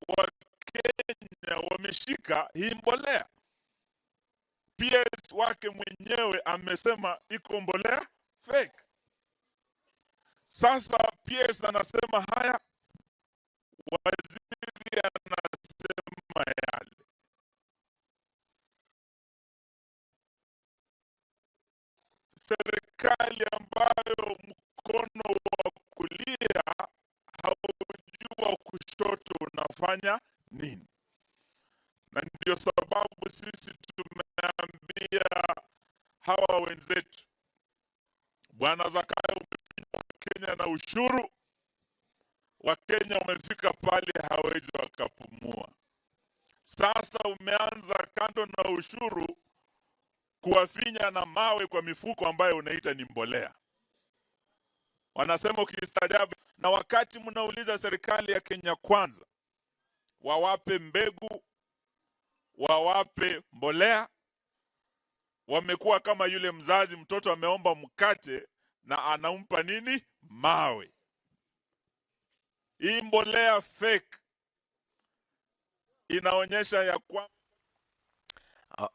wa Kenya wameshika hii mbolea. PS wake mwenyewe amesema iko mbolea fake. Sasa PS anasema haya, waziri anasema yale. Serikali ambayo mkono wa kulia haujua kushoto unafanya nini. Na ndio sababu sisi tumeambia hawa wenzetu, Bwana Zakayo, Kenya na ushuru wa Kenya umefika pale hawezi wakapumua. Sasa umeanza kando na ushuru kuwafinya na mawe kwa mifuko ambayo unaita ni mbolea. Wanasema ukistaajabu, na wakati mnauliza serikali ya Kenya Kwanza wawape mbegu, wawape mbolea, wamekuwa kama yule mzazi, mtoto ameomba mkate na anampa nini? Mawe. Hii mbolea fake inaonyesha ya kwa.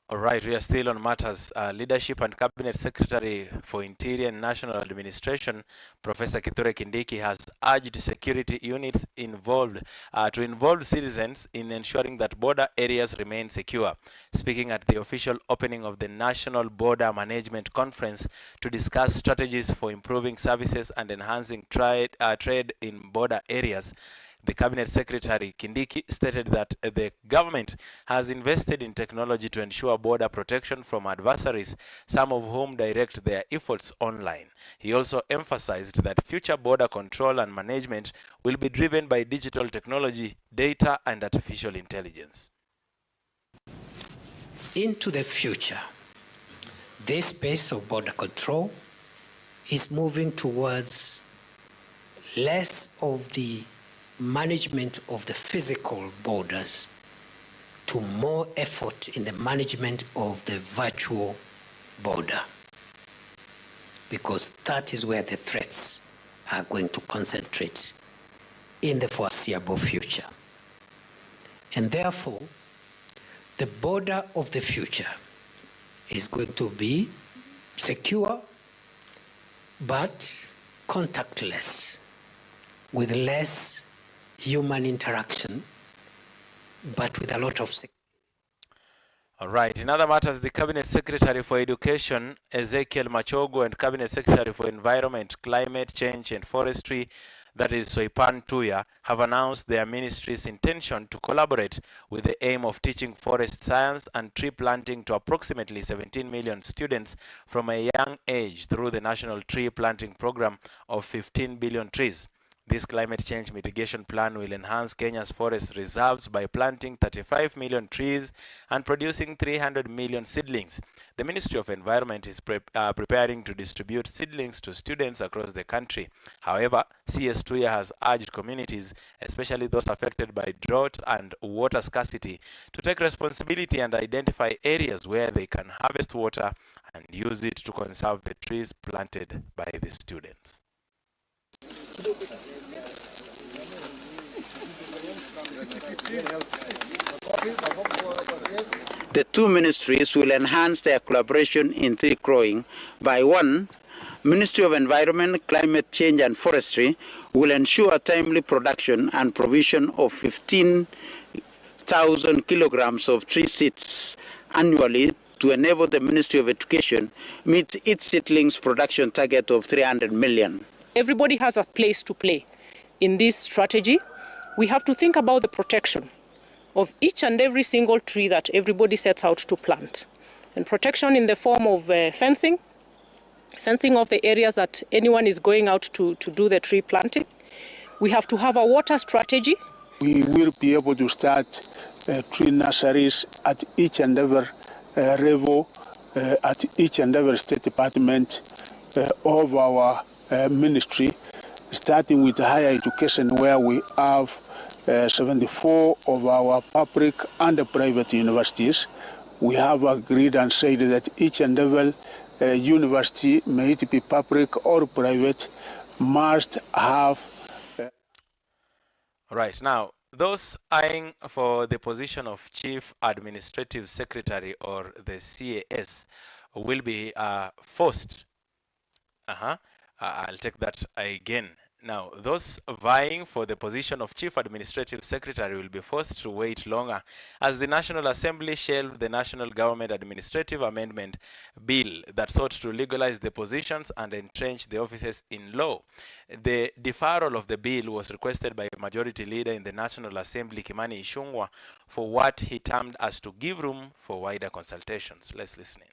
All right, we are still on matters. Leadership and Cabinet Secretary for Interior and National Administration, Professor Kithure Kindiki, has urged security units involved to involve citizens in ensuring that border areas remain secure. Speaking at the official opening of the National Border Management Conference to discuss strategies for improving services and enhancing trade in border areas, the Cabinet Secretary Kindiki stated that the government has invested in technology to ensure border protection from adversaries, some of whom direct their efforts online. He also emphasized that future border control and management will be driven by digital technology, data, and artificial intelligence. Into the future, this space of border control is moving towards less of the management of the physical borders to more effort in the management of the virtual border, because that is where the threats are going to concentrate in the foreseeable future. And therefore, the border of the future is going to be secure but contactless, with less human interaction, but with a lot of security. All right. In other matters, the Cabinet Secretary for Education, Ezekiel Machogu, and Cabinet Secretary for Environment, Climate Change, and Forestry, that is Soipan Tuya, have announced their ministry's intention to collaborate with the aim of teaching forest science and tree planting to approximately 17 million students from a young age through the National Tree Planting Program of 15 billion trees. This climate change mitigation plan will enhance Kenya's forest reserves by planting 35 million trees and producing 300 million seedlings. The Ministry of Environment is preparing to distribute seedlings to students across the country. However, CS Tuya has urged communities, especially those affected by drought and water scarcity, to take responsibility and identify areas where they can harvest water and use it to conserve the trees planted by the students. The two ministries will enhance their collaboration in tree growing by: 1, Ministry of Environment, Climate Change and Forestry will ensure timely production and provision of 15,000 kilograms of tree seeds annually to enable the Ministry of Education meet its seedlings production target of 300 million. Everybody has a place to play in this strategy. We have to think about the protection of each and every single tree that everybody sets out to plant. And protection in the form of fencing of the areas that anyone is going out to do the tree planting. We have to have a water strategy. We will be able to start tree nurseries at each and every level, at each and every state department of our ministry, starting with higher education, where we have 74 of our public and private universities. We have agreed and said that each and every university, may it be public or private, must have. Right, now, those eyeing for the position of Chief Administrative Secretary or the CAS will be forced. I'll take that again. Now, those vying for the position of Chief Administrative Secretary will be forced to wait longer as the National Assembly shelved the National Government Administrative Amendment Bill that sought to legalize the positions and entrench the offices in law. The deferral of the bill was requested by Majority Leader in the National Assembly, Kimani Ichung'wah, for what he termed as to give room for wider consultations. Let's listen in.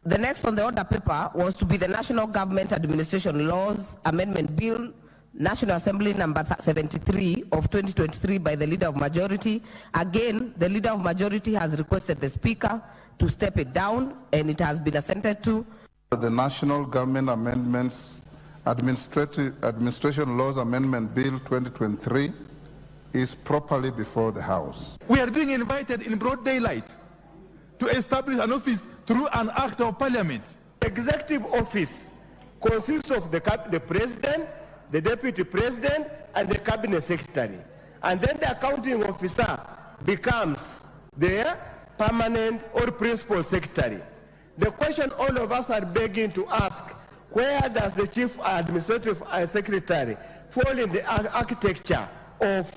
The next on the order paper was to be the National Government Administration Laws Amendment Bill, National Assembly number 73 of 2023 by the Leader of Majority. Again, the Leader of Majority has requested the Speaker to step it down, and it has been assented to. The National Government Administration Laws Amendment Bill 2023 is properly before the House. We are being invited in broad daylight to establish an office through an act of parliament. Executive office consists of the president, the deputy president, and the cabinet secretary. And then the accounting officer becomes their permanent or principal secretary. The question all of us are begging to ask, where does the chief administrative secretary fall in the architecture of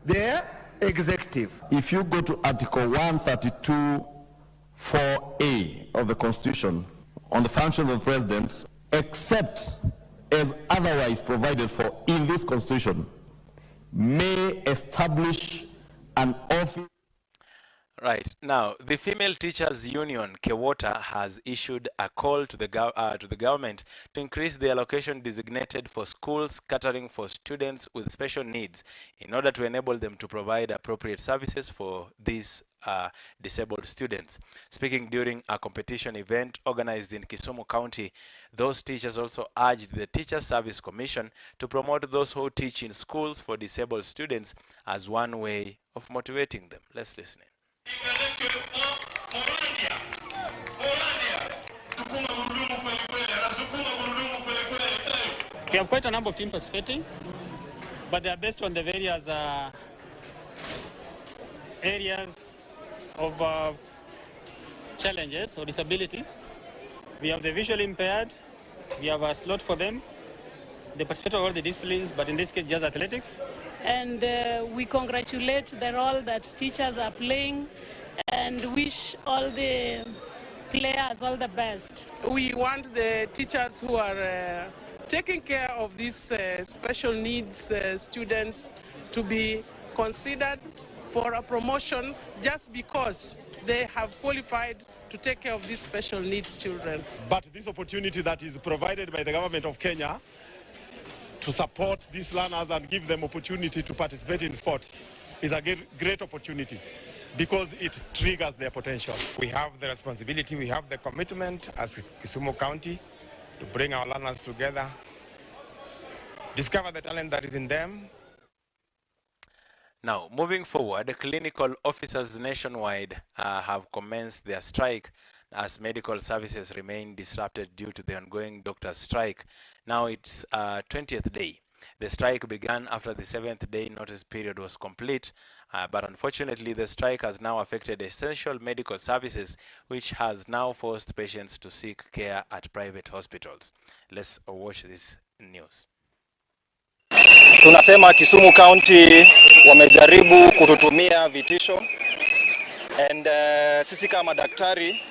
their executive? If you go to Article 132(4)(a) of the Constitution on the function of the President, except as otherwise provided for in this Constitution, may establish an office. Right. Now, the Female Teachers Union, KEWOTA, has issued a call to the government to increase the allocation designated for schools catering for students with special needs in order to enable them to provide appropriate services for these disabled students. Speaking during a competition event organized in Kisumu County, those teachers also urged the Teacher Service Commission to promote those who teach in schools for disabled students as one way of motivating them. Let's listen in. We have quite a number of teams participating, but they are based on the various areas of challenges or disabilities. We have the visually impaired, we have a slot for them. They participate in all the disciplines, but in this case just athletics. And we congratulate the role that teachers are playing and wish all the players all the best. We want the teachers who are taking care of these special needs students to be considered for a promotion just because they have qualified to take care of these special needs children. But this opportunity that is provided by the government of Kenya to support these learners and give them opportunity to participate in sports is a great opportunity because it triggers their potential. We have the responsibility, we have the commitment as Kisumu County to bring our learners together, discover the talent that is in them. Now, moving forward, clinical officers nationwide have commenced their strike as medical services remain disrupted due to the ongoing doctors' strike. Now it's 20th day. The strike began after the 7th day notice period was complete, but unfortunately the strike has now affected essential medical services, which has now forced patients to seek care at private hospitals. Let's watch this news. Tunasema Kisumu County wamejaribu kututumia vitisho, and sisi kama daktari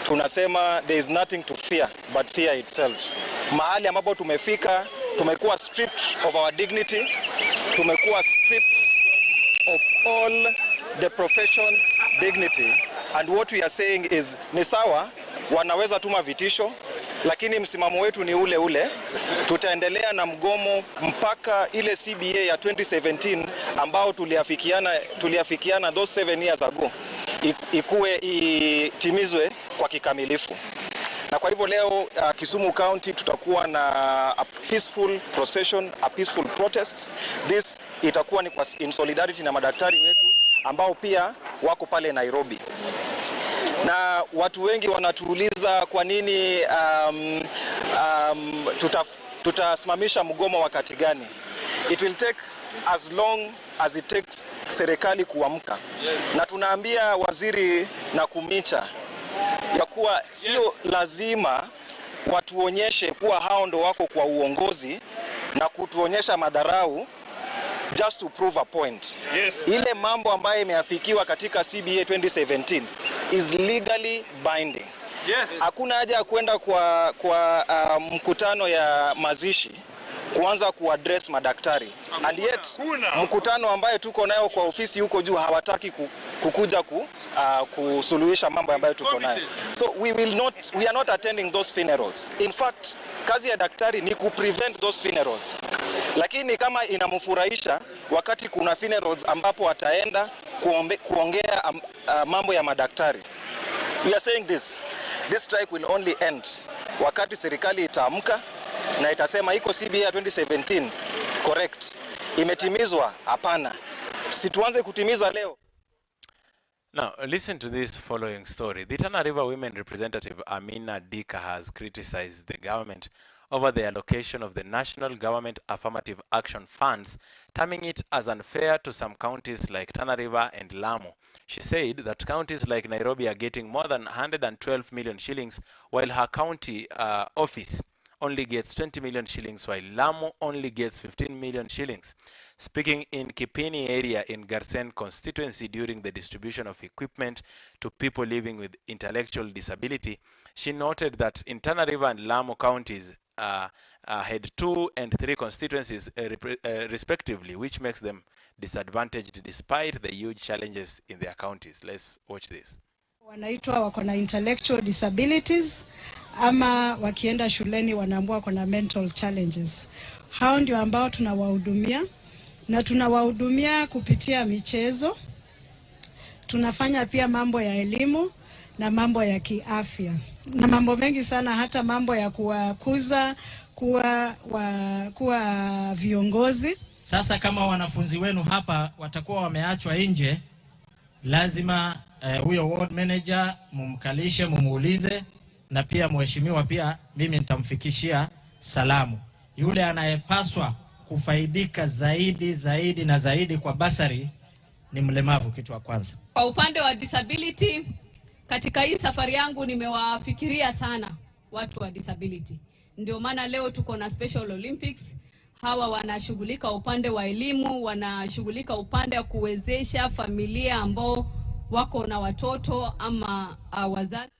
tunasema there is nothing to fear but fear itself. Mahali ambapo tumefika, tumekuwa stripped of our dignity, tumekuwa stripped of all the profession's dignity, and what we are saying is ni sawa wanaweza tuma vitisho, lakini msimamo wetu ni ule ule. Tutaendelea na mgomo mpaka ile CBA ya 2017 ambao tuliafikiana those 7 years ago ikuwe itimizwe kwa kikamilifu. Na kwa hivyo leo Kisumu County tutakuwa na a peaceful procession, a peaceful protest. This itakuwa ni in solidarity na madaktari wetu ambao pia wako pale Nairobi. Na watu wengi wanatuuliza kwa nini tutasimamisha mgomo wakati gani. It will take as long as it takes serikali kuamka. Na tunaambia waziri Nakumicha ya kuwa sio lazima watuonyeshe kuwa hao ndo wako kwa uongozi na kutuonyesha madharau just to prove a point. Ile mambo ambayo imeafikiwa katika CBA 2017 is legally binding. Hakuna haja ya kwenda kwa mkutano ya mazishi kuanza kuaddress madaktari. And yet mkutano ambayo tuko nayo kwa ofisi huko juu hawataki kukuja kusuluhisha mambo ambayo tuko nayo. So we are not attending those funerals. In fact, kazi ya daktari ni prevent those funerals. Lakini kama inamfurahisha wakati kuna funerals ambapo ataenda kuongea mambo ya madaktari. We are saying this strike will only end wakati serikali itaamka na itasema iko CBA 2017 correct, imetimizwa. Hapana, situanze kutimiza leo. Now, listen to this following story. The Tana River Women Representative Amina Dika has criticized the government over the allocation of the national government affirmative action funds, terming it as unfair to some counties like Tana River and Lamu. She said that counties like Nairobi are getting more than 112 million shillings, while her county office only gets 20 million shillings, while Lamu only gets 15 million shillings. Speaking in Kipini area in Garsen constituency during the distribution of equipment to people living with intellectual disability, she noted that in Tana River and Lamu counties had 2 and 3 constituencies respectively, which makes them disadvantaged despite the huge challenges in their counties. Let's watch this. Wanaitwa wako na intellectual disabilities ama wakienda shuleni wanaambua wako na mental challenges. Hao ndio ambao tunawahudumia, na tunawahudumia kupitia michezo. Tunafanya pia mambo ya elimu na mambo ya kiafya na mambo mengi sana, hata mambo ya kuwakuza kuwa viongozi. Sasa kama wanafunzi wenu hapa watakuwa wameachwa nje, lazima huyo ward manager mumkalishe, mumuulize, na pia mheshimiwa pia mimi nitamfikishia salamu. Yule anayepaswa kufaidika zaidi na zaidi kwa basari ni mlemavu, kitu wa kwanza. Kwa upande wa disability, katika hii safari yangu nimewafikiria sana watu wa disability. Ndio maana leo tuko na Special Olympics. Hawa wanashughulika upande wa elimu, wanashughulika upande wa kuwezesha familia ambao wako na watoto ama wazazi.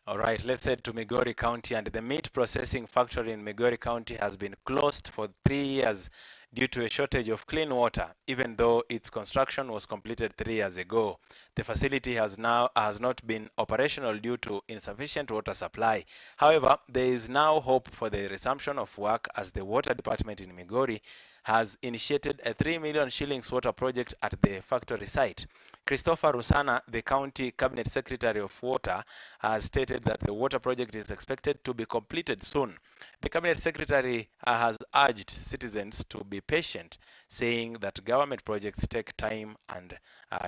All right, let's head to Migori County, and the meat processing factory in Migori County has been closed for 3 years due to a shortage of clean water, even though its construction was completed 3 years ago. The facility has not been operational due to insufficient water supply. However, there is now hope for the resumption of work as the water department in Migori has initiated a 3 million shillings water project at the factory site. Christopher Rusana, the County Cabinet Secretary of Water, has stated that the water project is expected to be completed soon. The Cabinet Secretary has urged citizens to be patient, saying that government projects take time and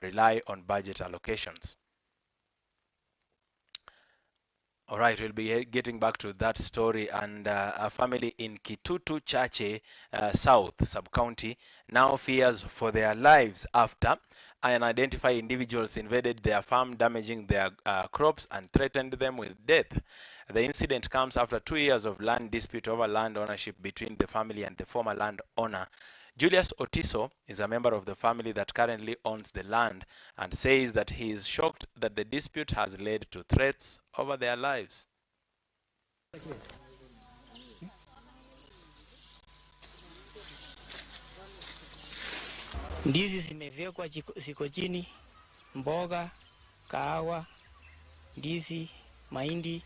rely on budget allocations. All right, we'll be getting back to that story. And a family in Kitutu Chache South Sub-County now fears for their lives after unidentified individuals invaded their farm, damaging their crops and threatened them with death. The incident comes after 2 years of land dispute over land ownership between the family and the former landowner. Julius Otiso is a member of the family that currently owns the land and says that he is shocked that the dispute has led to threats over their lives. Ndizi zimewekwa ziko chini, mboga, kahawa, ndizi, mahindi.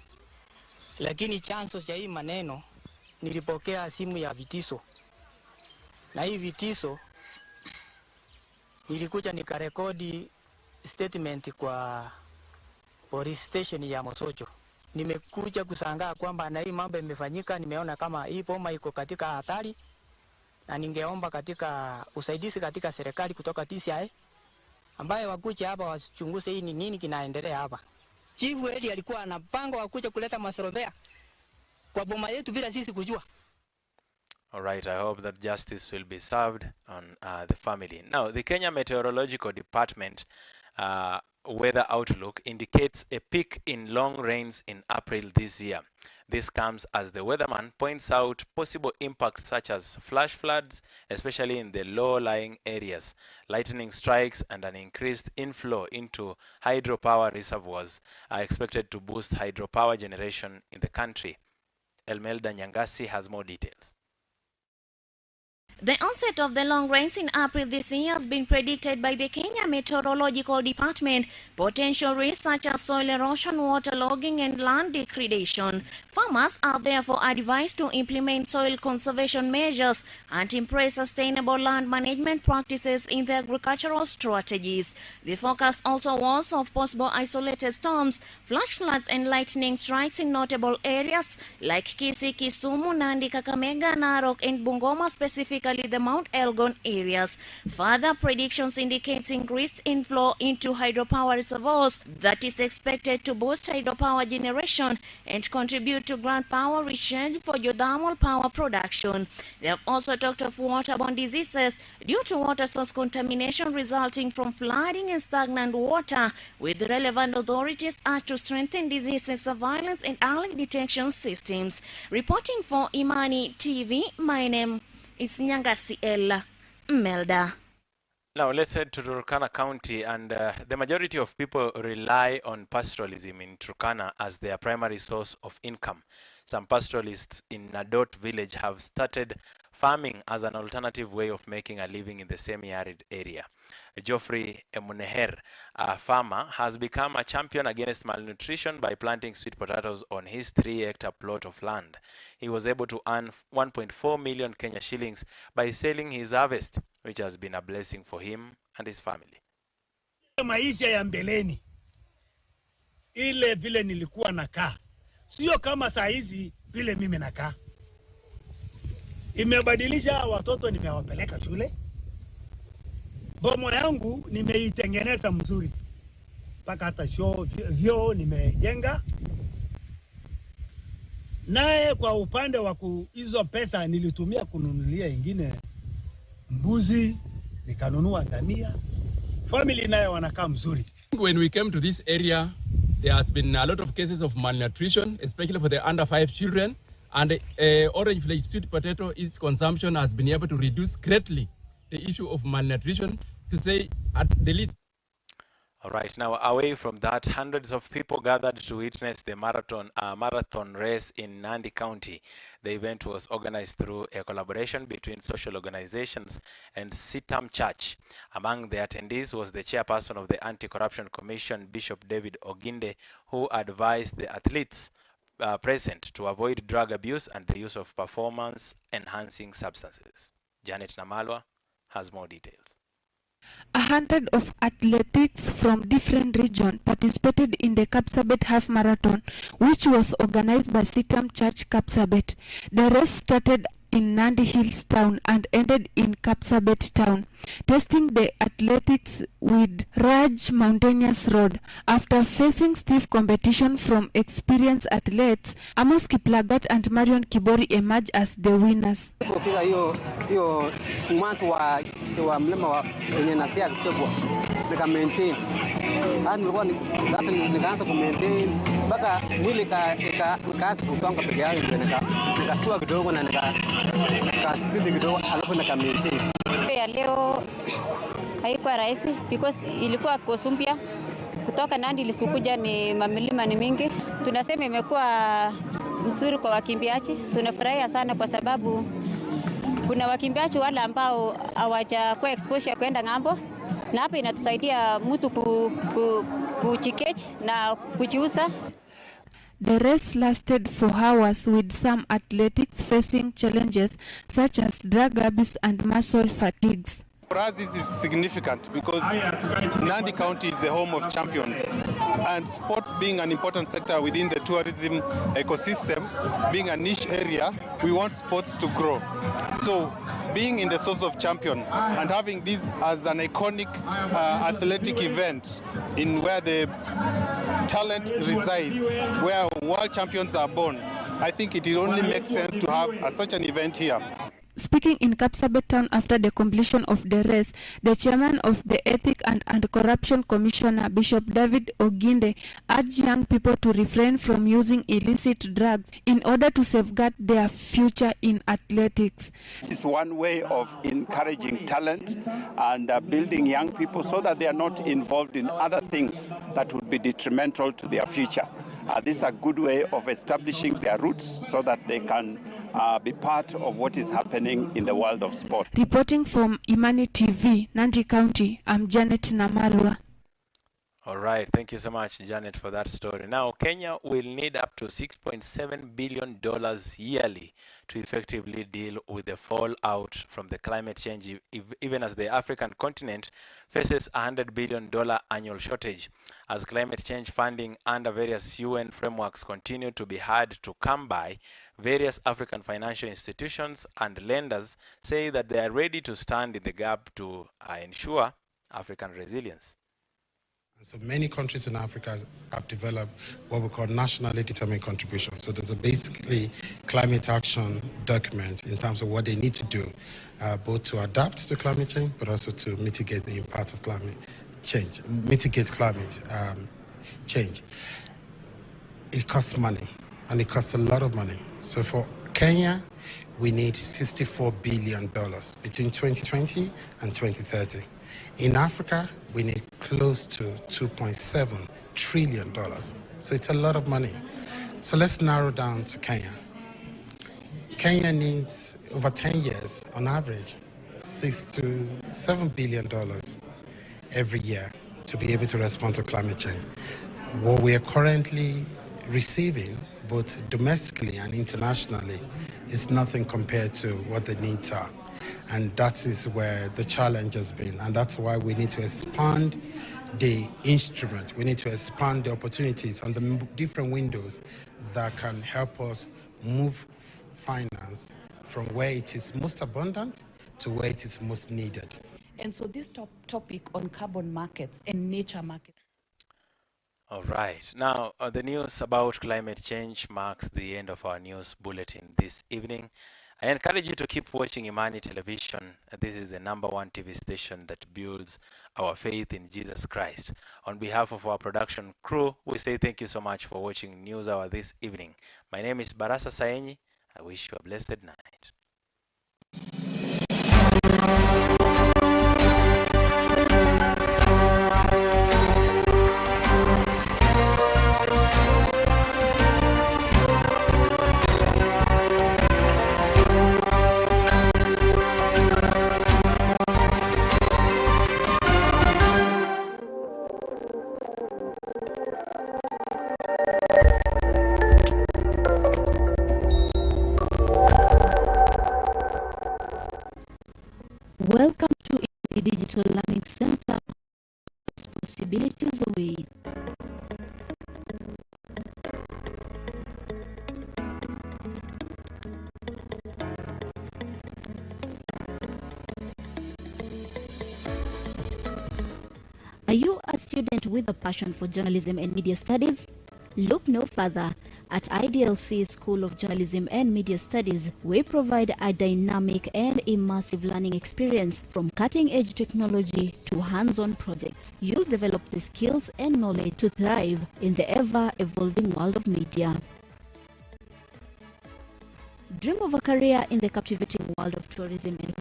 Lakini chanzo cha hii maneno, nilipokea simu ya vitisho. Na hii vitisho nilikuja nikarekodi statement kwa police station ya Mosocho. Nimekuja kusangaa kwamba na hii mambo imefanyika, nimeona kama hii boma iko katika hatari, na ningeomba katika usaidizi katika serikali kutoka TCI ambaye wakuja hapa wachunguze hii ni nini kinaendelea hapa. Chief Eli alikuwa anapanga wakuja kuleta masorovea kwa boma yetu bila sisi kujua. All right, I hope that justice will be served on the family. Now, the Kenya Meteorological Department weather outlook indicates a peak in long rains in April this year. This comes as the weatherman points out possible impacts such as flash floods, especially in the low-lying areas. Lightning strikes and an increased inflow into hydropower reservoirs are expected to boost hydropower generation in the country. Elmelda Nyangasi has more details. The onset of the long rains in April this year has been predicted by the Kenya Meteorological Department. Potential risks such as soil erosion, waterlogging, and land degradation. Farmers are therefore advised to implement soil conservation measures and embrace sustainable land management practices in their agricultural strategies. The forecast also warns of possible isolated storms, flash floods, and lightning strikes in notable areas like Kisii, Kisumu, Nandi, Kakamega, Narok, and Bungoma, specifically the Mount Elgon areas. Further predictions indicates increased inflow into hydropower reservoirs that is expected to boost hydropower generation and contribute to grant power recharge for geothermal power production. They have also talked of waterborne diseases due to water source contamination resulting from flooding and stagnant water, with the relevant authorities are to strengthen disease surveillance and early detection systems. Reporting for Imani TV, my name is Nyangasi Ella Melda. Now let's head to Turkana County, and the majority of people rely on pastoralism in Turkana as their primary source of income. Some pastoralists in Nadot village have started farming as an alternative way of making a living in the semi-arid area. Geoffrey Emuneher, a farmer, has become a champion against malnutrition by planting sweet potatoes on his 3-hectare plot of land. He was able to earn 1.4 million Kenya shillings by selling his harvest, which has been a blessing for him and his family. Maisha ya mbeleni, ile vile nilikuwa nakaa, sio kama saa hizi vile mimi nakaa. Imebadilisha, watoto nimewapeleka shule. Bomo yangu nimeitengeneza mzuri. Paka hata vyoo nimejenga. Naye kwa upande wa hizo pesa nilitumia kununulia ingine mbuzi, nikanunua ngamia. Family naye wanakaa mzuri. When we came to this area, there has been a lot of cases of malnutrition, especially for the under 5 children. And orange flaked sweet potato, its consumption has been able to reduce greatly the issue of malnutrition, to say at the least. All right, now away from that, hundreds of people gathered to witness the marathon race in Nandi County. The event was organized through a collaboration between social organizations and Sitam Church. Among the attendees was the chairperson of the Anti-Corruption Commission, Bishop David Oginde, who advised the athletes present to avoid drug abuse and the use of performance-enhancing substances. Janet Namalwa has more details. 100 of athletes from different regions participated in the Kapsabet Half Marathon, which was organized by Sitam Church Kapsabet. The race started in Nandi Hills town and ended in Kapsabet town, testing the athletics with Raj Mountainous Road. After facing stiff competition from experienced athletes, Amos Kiplagat and Marion Kibori emerged as the winners. Hiyo mwanzo wa mlima wa yenye nasia kichwa nika-maintain. Nilikuwa nikaanza ku-maintain mpaka mwili ikaanza kusonga peke yake, nikashtua kidogo na nikasikiti kidogo, alafu nika-maintain. Ya leo haikuwa rahisi because ilikuwa kosumpia kutoka Nandi ilisikuja, ni mamilima ni mingi. Tunasema imekuwa mzuri kwa wakimbiaji. Tunafurahia sana kwa sababu kuna wakimbiaji wale ambao hawajakuwa exposure kwenda ng'ambo, na hapa inatusaidia mtu kuchikechi na kujiuza. The race lasted for hours, with some athletes facing challenges such as drug abuse and muscle fatigues. For us, this is significant because Nandi County is the home of champions, and sports being an important sector within the tourism ecosystem, being a niche area, we want sports to grow. So being in the source of champion and having this as an iconic athletic event in where the talent resides, where world champions are born, I think it only makes sense to have such an event here. Speaking in Kapsabet town after the completion of the race, the chairman of the Ethic and Anti-Corruption Commissioner, Bishop David Oginde, urged young people to refrain from using illicit drugs in order to safeguard their future in athletics. This is one way of encouraging talent and building young people so that they are not involved in other things that would be detrimental to their future. This is a good way of establishing their roots so that they can be part of what is happening in the world of sport. Reporting from Imani TV, Nandi County, I'm Janet Namalwa. All right, thank you so much, Janet, for that story. Now, Kenya will need up to $6.7 billion yearly to effectively deal with the fallout from the climate change, even as the African continent faces a $100 billion annual shortage. As climate change funding under various UN frameworks continue to be hard to come by, various African financial institutions and lenders say that they are ready to stand in the gap to ensure African resilience. So many countries in Africa have developed what we call nationally determined contributions. So there's a basically climate action document in terms of what they need to do, both to adapt to climate change, but also to mitigate the impact of climate change, change. It costs money, and it costs a lot of money. So for Kenya, we need $64 billion between 2020 and 2030. In Africa, we need close to $2.7 trillion. So it's a lot of money. So let's narrow down to Kenya. Kenya needs, over 10 years, on average, $6 to $7 billion every year to be able to respond to climate change. What we are currently receiving, both domestically and internationally, is nothing compared to what the needs are. And that is where the challenge has been. And that's why we need to expand the instrument. We need to expand the opportunities and the different windows that can help us move finance from where it is most abundant to where it is most needed. And so this topic on carbon markets and nature markets. All right. Now, the news about climate change marks the end of our news bulletin this evening. I encourage you to keep watching Imani Television. This is the #1 TV station that builds our faith in Jesus Christ. On behalf of our production crew, we say thank you so much for watching News Hour this evening. My name is Barasa Saenyi. I wish you a blessed night. Welcome to the Digital Learning Center. Possibilities away. Are you a student with a passion for journalism and media studies? Look no further. At IDLC School of Journalism and Media Studies, we provide a dynamic and immersive learning experience from cutting-edge technology to hands-on projects. You'll develop the skills and knowledge to thrive in the ever-evolving world of media. Dream of a career in the captivating world of tourism and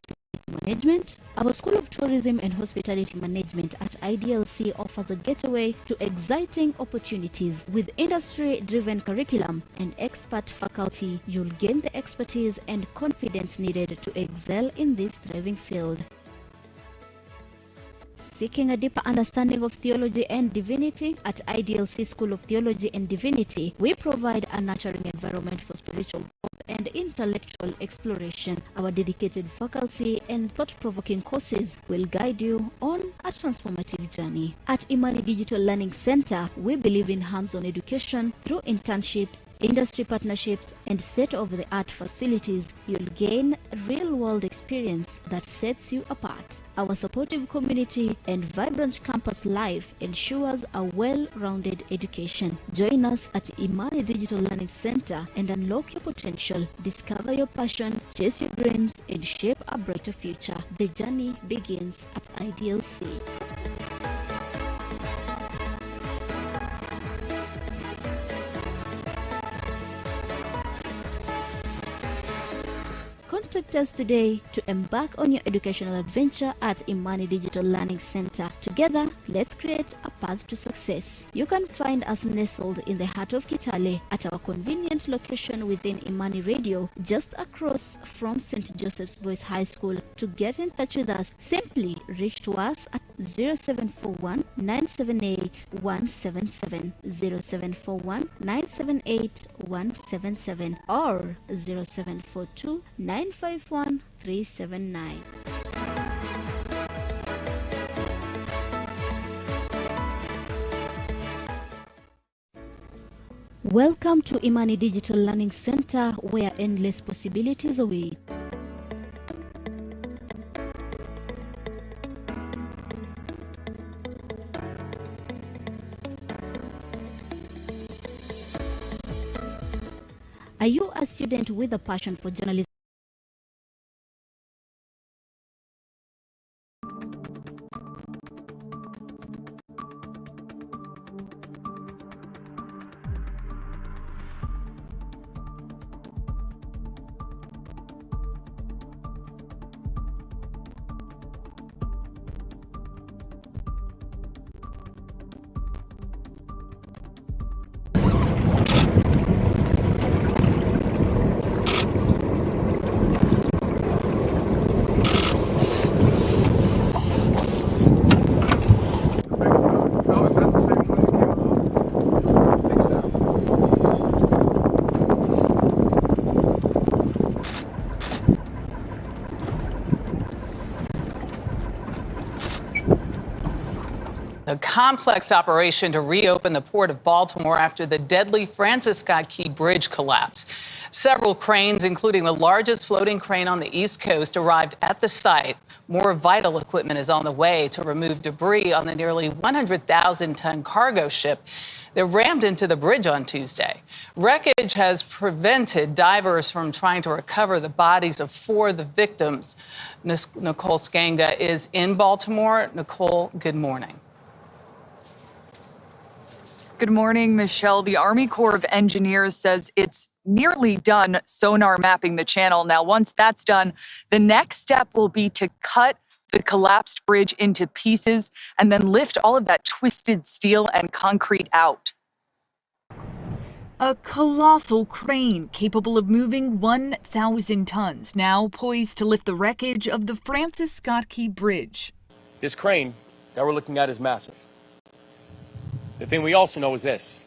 management? Our School of Tourism and Hospitality Management at IDLC offers a gateway to exciting opportunities. With industry-driven curriculum and expert faculty, you'll gain the expertise and confidence needed to excel in this thriving field. Seeking a deeper understanding of theology and divinity? At IDLC School of Theology and Divinity, we provide a nurturing environment for spiritual growth and intellectual exploration. Our dedicated faculty and thought-provoking courses will guide you on a transformative journey. At Imani Digital Learning Center, we believe in hands-on education through internships, industry partnerships, and state-of-the-art facilities. You'll gain real-world experience that sets you apart. Our supportive community and vibrant campus life ensures a well-rounded education. Join us at Imani Digital Learning Center and unlock your potential. Discover your passion, chase your dreams, and shape a brighter future. The journey begins at IDLC. Contact us today to embark on your educational adventure at Imani Digital Learning Center. Together, let's create a path to success. You can find us nestled in the heart of Kitale at our convenient location within Imani Radio, just across from St. Joseph's Boys High School. To get in touch with us, simply reach to us at 0741 978 177, 0741 978 177, or 0742 951 379. Welcome to Imani Digital Learning Center, where endless possibilities await. Are you a student with a passion for journalism? A complex operation to reopen the port of Baltimore after the deadly Francis Scott Key Bridge collapse. Several cranes, including the largest floating crane on the East Coast, arrived at the site. More vital equipment is on the way to remove debris on the nearly 100,000-ton cargo ship that rammed into the bridge on Tuesday. Wreckage has prevented divers from trying to recover the bodies of 4 of the victims. Nicole Skanga is in Baltimore. Nicole, good morning. Good morning, Michelle. The Army Corps of Engineers says it's nearly done sonar mapping the channel. Now, once that's done, the next step will be to cut the collapsed bridge into pieces and then lift all of that twisted steel and concrete out. A colossal crane capable of moving 1,000 tons, now poised to lift the wreckage of the Francis Scott Key Bridge. This crane that we're looking at is massive. The thing we also know is this: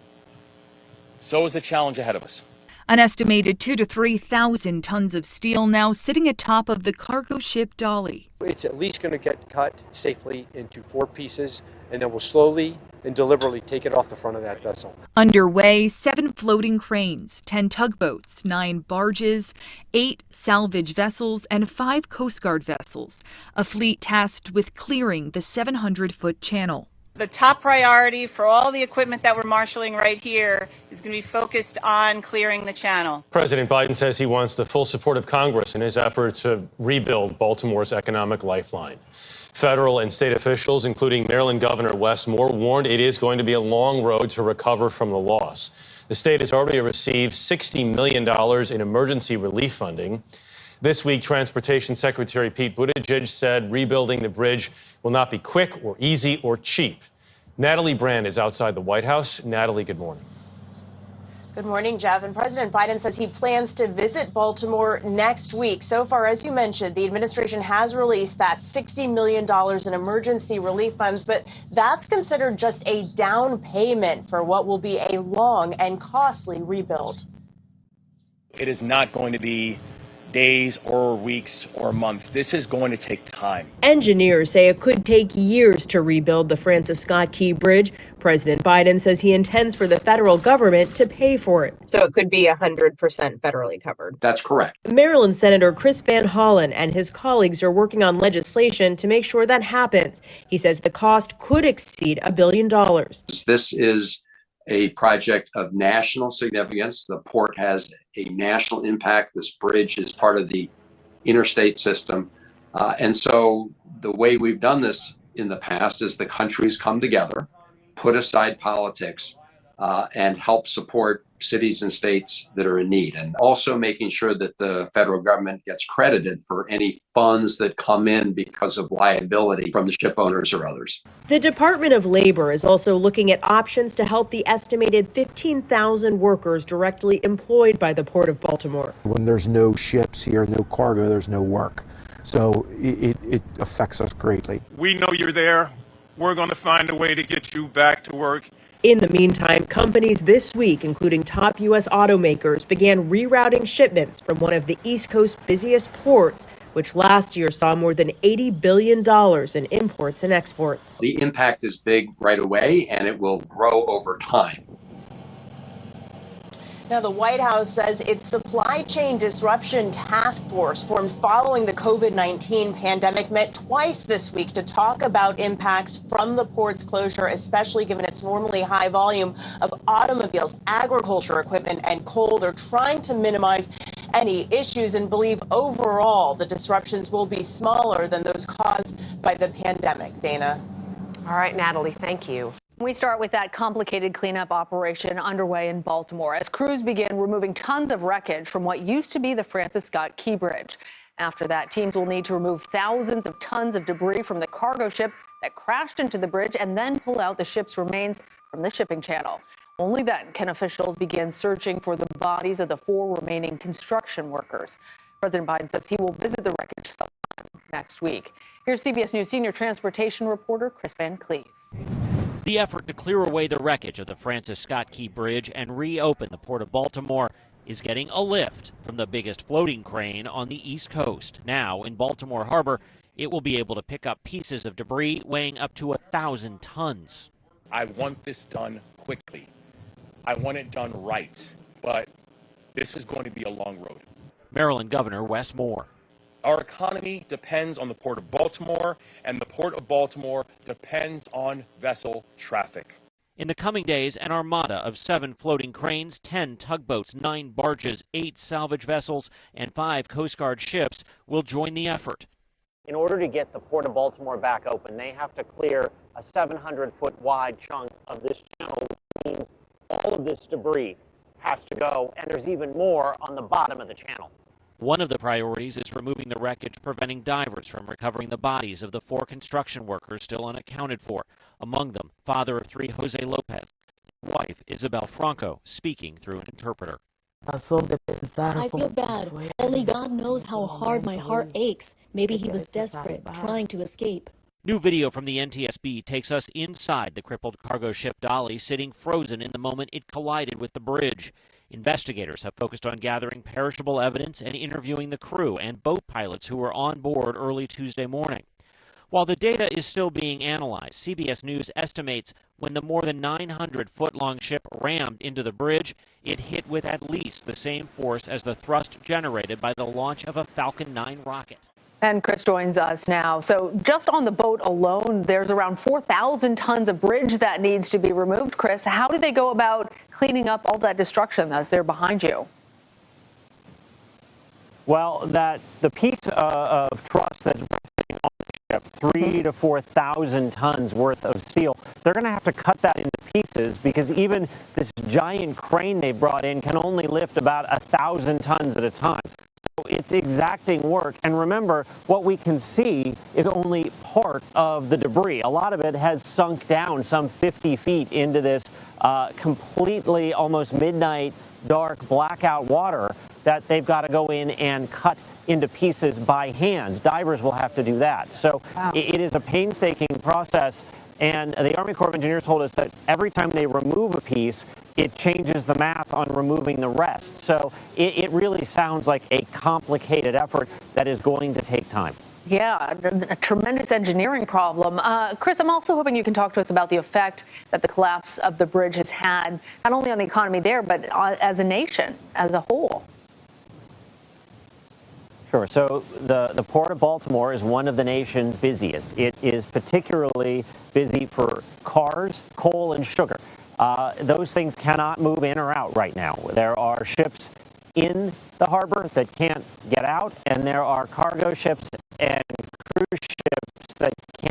so is the challenge ahead of us. An estimated 2,000 to 3,000 tons of steel now sitting atop of the cargo ship Dolly. It's at least going to get cut safely into 4 pieces, and then we'll slowly and deliberately take it off the front of that vessel. Underway, 7 floating cranes, 10 tugboats, 9 barges, 8 salvage vessels, and 5 Coast Guard vessels. A fleet tasked with clearing the 700-foot channel. The top priority for all the equipment that we're marshaling right here is going to be focused on clearing the channel. President Biden says he wants the full support of Congress in his effort to rebuild Baltimore's economic lifeline. Federal and state officials, including Maryland Governor Wes Moore, warned it is going to be a long road to recover from the loss. The state has already received $60 million in emergency relief funding. This week, Transportation Secretary Pete Buttigieg said rebuilding the bridge will not be quick or easy or cheap. Natalie Brand is outside the White House. Natalie, good morning. Good morning, Jeff. And President Biden says he plans to visit Baltimore next week. So far, as you mentioned, the administration has released that $60 million in emergency relief funds, but that's considered just a down payment for what will be a long and costly rebuild. It is not going to be days or weeks or months. This is going to take time. Engineers say it could take years to rebuild the Francis Scott Key Bridge. President Biden says he intends for the federal government to pay for it. So it could be 100% federally covered. That's correct. Maryland Senator Chris Van Hollen and his colleagues are working on legislation to make sure that happens. He says the cost could exceed $1 billion. This is a project of national significance. The port has a national impact. This bridge is part of the interstate system. And so the way we've done this in the past is the countries come together, put aside politics, and help support cities and states that are in need, and also making sure that the federal government gets credited for any funds that come in because of liability from the ship owners or others. The Department of Labor is also looking at options to help the estimated 15,000 workers directly employed by the Port of Baltimore. When there's no ships here, no cargo, there's no work. So it affects us greatly. We know you're there. We're going to find a way to get you back to work. In the meantime, companies this week, including top U.S. automakers, began rerouting shipments from one of the East Coast's busiest ports, which last year saw more than $80 billion in imports and exports. The impact is big right away, and it will grow over time. Now, the White House says its supply chain disruption task force formed following the COVID-19 pandemic met twice this week to talk about impacts from the port's closure, especially given its normally high volume of automobiles, agriculture equipment, and coal. They're trying to minimize any issues and believe overall the disruptions will be smaller than those caused by the pandemic. Dana. All right, Natalie, thank you. We start with that complicated cleanup operation underway in Baltimore as crews begin removing tons of wreckage from what used to be the Francis Scott Key Bridge. After that, teams will need to remove thousands of tons of debris from the cargo ship that crashed into the bridge and then pull out the ship's remains from the shipping channel. Only then can officials begin searching for the bodies of the 4 remaining construction workers. President Biden says he will visit the wreckage sometime next week. Here's CBS News senior transportation reporter Chris Van Cleve. The effort to clear away the wreckage of the Francis Scott Key Bridge and reopen the Port of Baltimore is getting a lift from the biggest floating crane on the East Coast. Now, in Baltimore Harbor, it will be able to pick up pieces of debris weighing up to 1,000 tons. I want this done quickly. I want it done right, but this is going to be a long road. Maryland Governor Wes Moore. Our economy depends on the Port of Baltimore, and the Port of Baltimore depends on vessel traffic. In the coming days, an armada of 7 floating cranes, 10 tugboats, 9 barges, 8 salvage vessels, and 5 Coast Guard ships will join the effort. In order to get the Port of Baltimore back open, they have to clear a 700-foot wide chunk of this channel, which means all of this debris has to go, and there's even more on the bottom of the channel. One of the priorities is removing the wreckage, preventing divers from recovering the bodies of the 4 construction workers still unaccounted for. Among them, father of 3 Jose Lopez, wife Isabel Franco, speaking through an interpreter. I feel bad. Only God knows how hard my heart aches. Maybe he was desperate, trying to escape. New video from the NTSB takes us inside the crippled cargo ship Dolly, sitting frozen in the moment it collided with the bridge. Investigators have focused on gathering perishable evidence and interviewing the crew and boat pilots who were on board early Tuesday morning. While the data is still being analyzed, CBS News estimates when the more than 900-foot-long ship rammed into the bridge, it hit with at least the same force as the thrust generated by the launch of a Falcon 9 rocket. And Chris joins us now. So just on the boat alone, there's around 4,000 tons of bridge that needs to be removed. Chris, how do they go about cleaning up all that destruction that's there behind you? Well, the piece of truss that's resting on the ship, 3,000 to 4,000 tons worth of steel, they're going to have to cut that into pieces because even this giant crane they brought in can only lift about 1,000 tons at a time. It's exacting work, and remember, what we can see is only part of the debris. A lot of it has sunk down some 50 feet into this completely almost midnight dark blackout water that they've got to go in and cut into pieces by hand. Divers will have to do that. So it is a painstaking process, and the Army Corps of Engineers told us that every time they remove a piece, it changes the math on removing the rest. So it really sounds like a complicated effort that is going to take time. Yeah, a tremendous engineering problem. Chris, I'm also hoping you can talk to us about the effect that the collapse of the bridge has had, not only on the economy there, but as a nation, as a whole. Sure. So the Port of Baltimore is one of the nation's busiest. It is particularly busy for cars, coal, and sugar. Those things cannot move in or out right now. There are ships in the harbor that can't get out, and there are cargo ships and cruise ships that can't